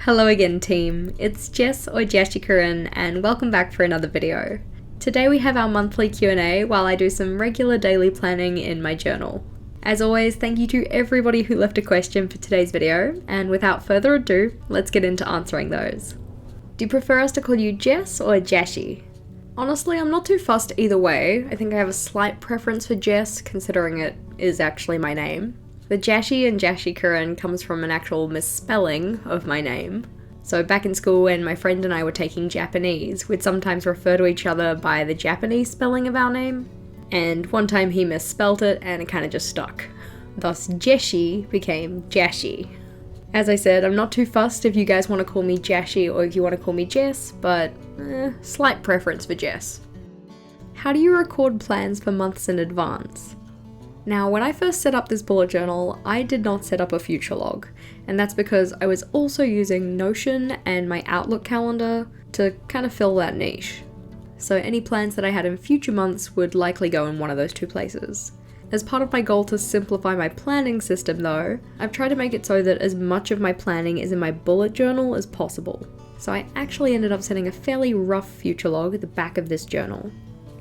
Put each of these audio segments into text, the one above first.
Hello again team, it's Jess or JashiiCorrin and welcome back for another video. Today we have our monthly Q&A while I do some regular daily planning in my journal. As always, thank you to everybody who left a question for today's video, and without further ado, let's get into answering those. Do you prefer us to call you Jess or Jashii? Honestly, I'm not too fussed either way. I think I have a slight preference for Jess, considering it is actually my name. The Jashii and JashiiCorrin comes from an actual misspelling of my name. So back in school when my friend and I were taking Japanese, we'd sometimes refer to each other by the Japanese spelling of our name. And one time he misspelt it and it kind of just stuck. Thus Jashii became Jashii. As I said, I'm not too fussed if you guys want to call me Jashii or if you want to call me Jess, but slight preference for Jess. How do you record plans for months in advance? Now, when I first set up this bullet journal, I did not set up a future log, and that's because I was also using Notion and my Outlook calendar to kind of fill that niche. So any plans that I had in future months would likely go in one of those two places. As part of my goal to simplify my planning system though, I've tried to make it so that as much of my planning is in my bullet journal as possible. So I actually ended up setting a fairly rough future log at the back of this journal.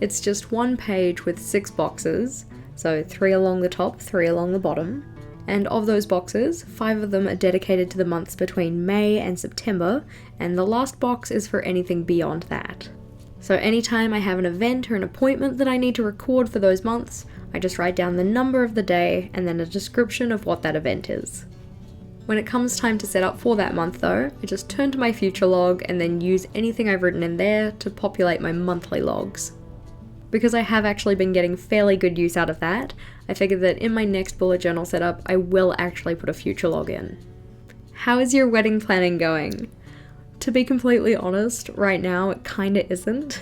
It's just one page with 6 boxes, so 3 along the top, 3 along the bottom. And of those boxes, 5 of them are dedicated to the months between May and September, and the last box is for anything beyond that. So anytime I have an event or an appointment that I need to record for those months, I just write down the number of the day and then a description of what that event is. When it comes time to set up for that month though, I just turn to my future log and then use anything I've written in there to populate my monthly logs. Because I have actually been getting fairly good use out of that, I figured that in my next bullet journal setup, I will actually put a future log in. How is your wedding planning going? To be completely honest, right now it kinda isn't.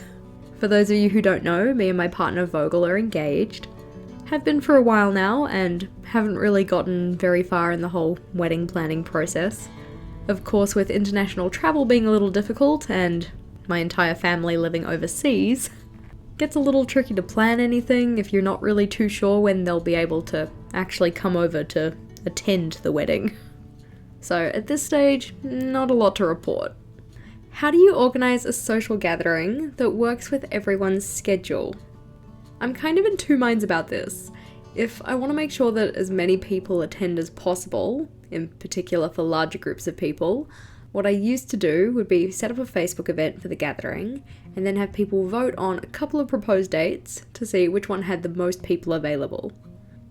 For those of you who don't know, me and my partner Vogel are engaged. Have been for a while now and haven't really gotten very far in the whole wedding planning process. Of course, with international travel being a little difficult and my entire family living overseas, gets a little tricky to plan anything if you're not really too sure when they'll be able to actually come over to attend the wedding. So at this stage, not a lot to report. How do you organise a social gathering that works with everyone's schedule? I'm kind of in two minds about this. If I want to make sure that as many people attend as possible, in particular for larger groups of people, what I used to do would be set up a Facebook event for the gathering and then have people vote on a couple of proposed dates to see which one had the most people available.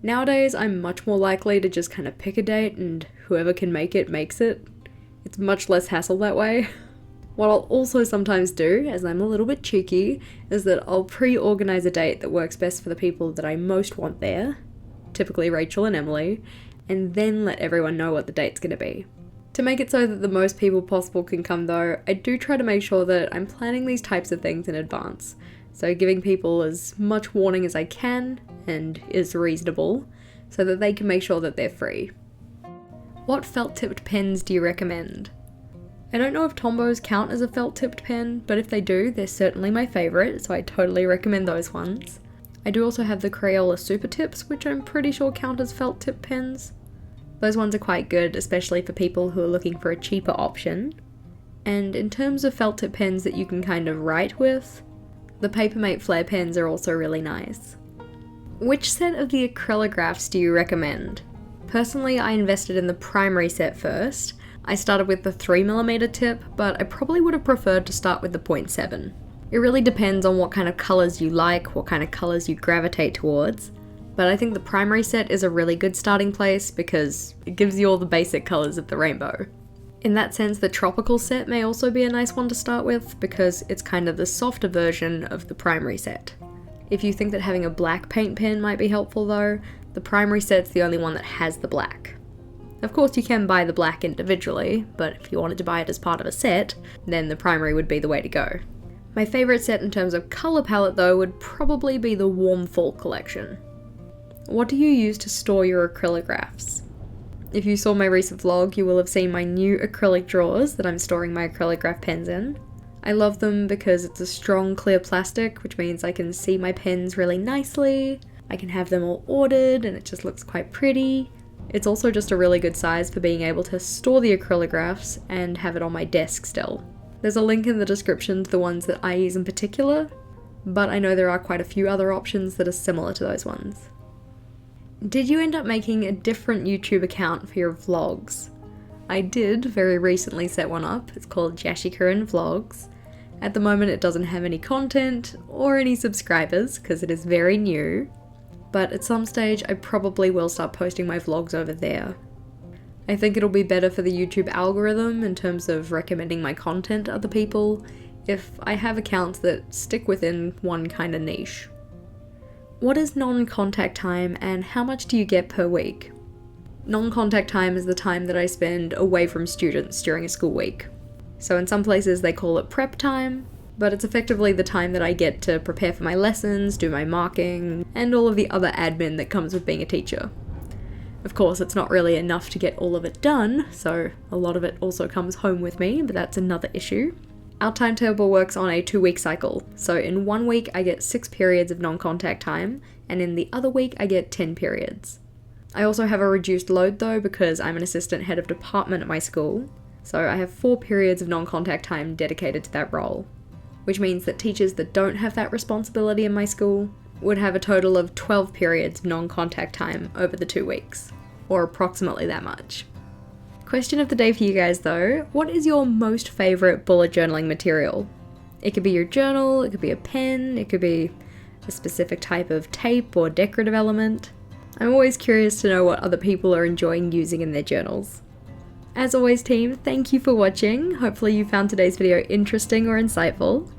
Nowadays, I'm much more likely to just kind of pick a date and whoever can make it makes it. It's much less hassle that way. What I'll also sometimes do, as I'm a little bit cheeky, is that I'll pre-organise a date that works best for the people that I most want there, typically Rachel and Emily, and then let everyone know what the date's going to be. To make it so that the most people possible can come though, I do try to make sure that I'm planning these types of things in advance, so giving people as much warning as I can and is reasonable, so that they can make sure that they're free. What felt-tipped pens do you recommend? I don't know if Tombos count as a felt-tipped pen, but if they do, they're certainly my favourite, so I totally recommend those ones. I do also have the Crayola Super Tips, which I'm pretty sure count as felt-tip pens. Those ones are quite good, especially for people who are looking for a cheaper option. And in terms of felt tip pens that you can kind of write with, the Papermate Flare pens are also really nice. Which set of the Acrylographs do you recommend? Personally, I invested in the primary set first. I started with the 3mm tip, but I probably would have preferred to start with the 0.7. It really depends on what kind of colours you like, what kind of colours you gravitate towards. But I think the primary set is a really good starting place because it gives you all the basic colours of the rainbow. In that sense, the tropical set may also be a nice one to start with because it's kind of the softer version of the primary set. If you think that having a black paint pen might be helpful though, the primary set's the only one that has the black. Of course you can buy the black individually, but if you wanted to buy it as part of a set, then the primary would be the way to go. My favourite set in terms of colour palette though would probably be the Warm Fall collection. What do you use to store your acrylographs? If you saw my recent vlog, you will have seen my new acrylic drawers that I'm storing my acrylograph pens in. I love them because it's a strong clear plastic, which means I can see my pens really nicely. I can have them all ordered and it just looks quite pretty. It's also just a really good size for being able to store the acrylographs and have it on my desk still. There's a link in the description to the ones that I use in particular, but I know there are quite a few other options that are similar to those ones. Did you end up making a different YouTube account for your vlogs? I did very recently set one up. It's called JashiiCorrin Vlogs. At the moment it doesn't have any content or any subscribers because it is very new, but at some stage I probably will start posting my vlogs over there. I think it'll be better for the YouTube algorithm in terms of recommending my content to other people if I have accounts that stick within one kind of niche. What is non-contact time and how much do you get per week? Non-contact time is the time that I spend away from students during a school week. So in some places they call it prep time, but it's effectively the time that I get to prepare for my lessons, do my marking, and all of the other admin that comes with being a teacher. Of course, it's not really enough to get all of it done, so a lot of it also comes home with me, but that's another issue. Our timetable works on a 2-week cycle, so in 1 week I get 6 periods of non-contact time, and in the other week I get 10 periods. I also have a reduced load though because I'm an assistant head of department at my school, so I have 4 periods of non-contact time dedicated to that role, which means that teachers that don't have that responsibility in my school would have a total of 12 periods of non-contact time over the 2 weeks, or approximately that much. Question of the day for you guys though, what is your most favourite bullet journaling material? It could be your journal, it could be a pen, it could be a specific type of tape or decorative element. I'm always curious to know what other people are enjoying using in their journals. As always team, thank you for watching. Hopefully you found today's video interesting or insightful.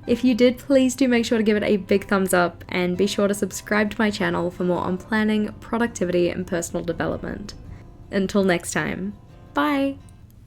If you did, please do make sure to give it a big thumbs up and be sure to subscribe to my channel for more on planning, productivity and personal development. Until next time, bye!